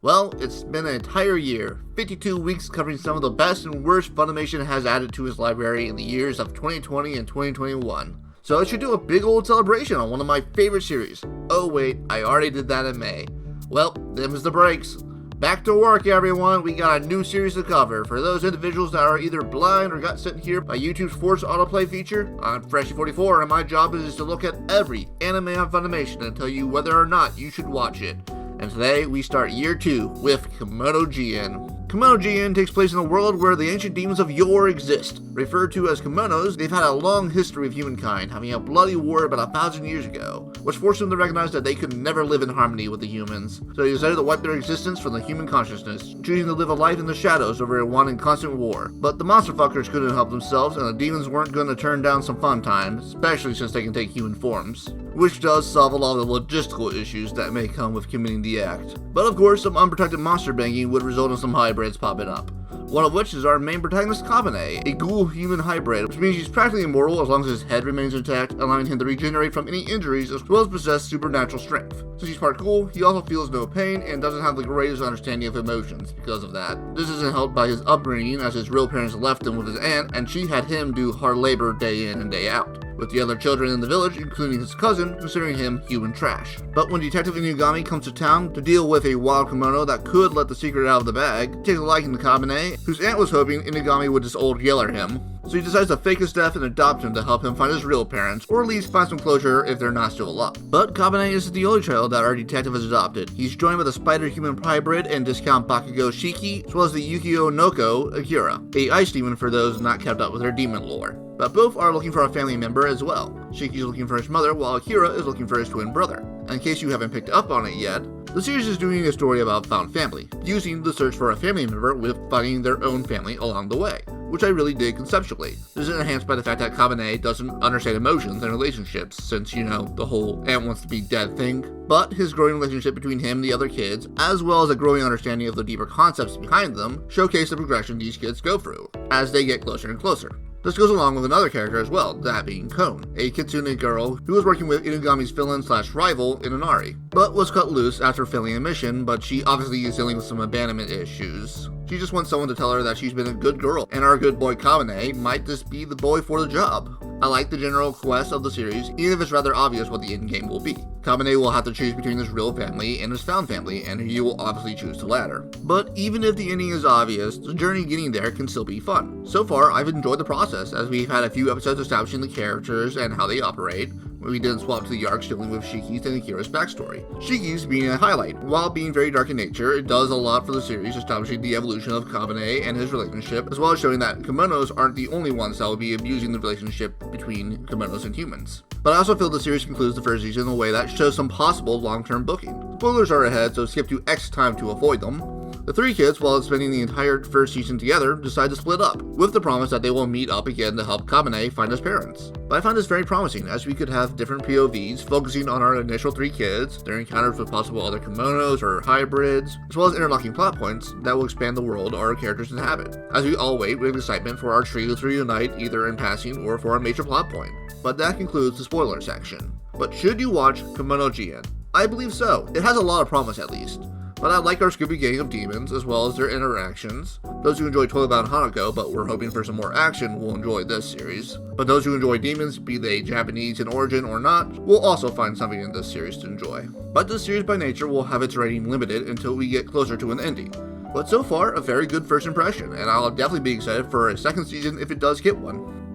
Well, it's been an entire year, 52 weeks covering some of the best and worst Funimation has added to its library in the years of 2020 and 2021. So I should do a big old celebration on one of my favorite series. Oh wait, I already did that in May. Well, them's the breaks. Back to work, everyone. We got a new series to cover. For those individuals that are either blind or got sent here by YouTube's forced autoplay feature, I'm Freshie 44 and my job is to look at every anime on Funimation and tell you whether or not you should watch it. And today we start year 2 with Kemono Jihen. Kemono Jihen takes place in a world where the ancient demons of yore exist. Referred to as Kemonos, they've had a long history of humankind, having a bloody war about 1,000 years ago, which forced them to recognize that they could never live in harmony with the humans. So they decided to wipe their existence from the human consciousness, choosing to live a life in the shadows over one in constant war. But the monster fuckers couldn't help themselves, and the demons weren't going to turn down some fun time, especially since they can take human forms. Which does solve a lot of the logistical issues that may come with committing the act. But of course, some unprotected monster banging would result in some hybrids popping up. One of which is our main protagonist Kabane, a ghoul-human hybrid, which means he's practically immortal as long as his head remains intact, allowing him to regenerate from any injuries as well as possess supernatural strength. Since he's part ghoul, he also feels no pain and doesn't have the greatest understanding of emotions because of that. This isn't helped by his upbringing, as his real parents left him with his aunt, and she had him do hard labor day in and day out, with the other children in the village, including his cousin, considering him human trash. But when Detective Inugami comes to town to deal with a wild kimono that could let the secret out of the bag, he takes a liking to Kabane, whose aunt was hoping Inugami would just old yeller him. So he decides to fake his death and adopt him to help him find his real parents, or at least find some closure if they're not still alive. But Kabane isn't the only child that our detective has adopted. He's joined by the spider-human hybrid and discount Bakugo Shiki, as well as the Yukio Noko Akira, a ice demon for those not kept up with their demon lore. But both are looking for a family member as well. Shiki's looking for his mother, while Akira is looking for his twin brother. And in case you haven't picked up on it yet, the series is doing a story about found family, using the search for a family member with finding their own family along the way, which I really dig conceptually. This is enhanced by the fact that Kabane doesn't understand emotions and relationships, since, you know, the whole aunt wants to be dead thing. But his growing relationship between him and the other kids, as well as a growing understanding of the deeper concepts behind them, showcase the progression these kids go through, as they get closer and closer. This goes along with another character as well, that being Kon, a kitsune girl who was working with Inugami's villain/rival Inanari, but was cut loose after failing a mission, but she obviously is dealing with some abandonment issues. She just wants someone to tell her that she's been a good girl, and our good boy Kabane might just be the boy for the job. I like the general quest of the series, even if it's rather obvious what the endgame will be. Kabane will have to choose between his real family and his found family, and he will obviously choose the latter. But even if the ending is obvious, the journey getting there can still be fun. So far, I've enjoyed the process, as we've had a few episodes establishing the characters and how they operate. We didn't swap to the arcs dealing with Shiki's and Akira's backstory. Shiki's being a highlight. While being very dark in nature, it does a lot for the series, establishing the evolution of Kabane and his relationship, as well as showing that kimonos aren't the only ones that will be abusing the relationship between kimonos and humans. But I also feel the series concludes the first season in a way that shows some possible long-term booking. Spoilers are ahead, so skip to X time to avoid them. The three kids, while spending the entire first season together, decide to split up, with the promise that they will meet up again to help Kabane find his parents. But I find this very promising, as we could have different POVs focusing on our initial three kids, their encounters with possible other kimonos or hybrids, as well as interlocking plot points that will expand the world our characters inhabit, as we all wait with excitement for our trio to reunite either in passing or for a major plot point. But that concludes the spoiler section. But should you watch Kemono Jihen? I believe so. It has a lot of promise at least. But I like our Scooby gang of demons, as well as their interactions. Those who enjoy Toilet Bound Hanako, but were hoping for some more action, will enjoy this series. But those who enjoy demons, be they Japanese in origin or not, will also find something in this series to enjoy. But this series by nature will have its rating limited until we get closer to an ending. But so far, a very good first impression, and I'll definitely be excited for a second season if it does get one.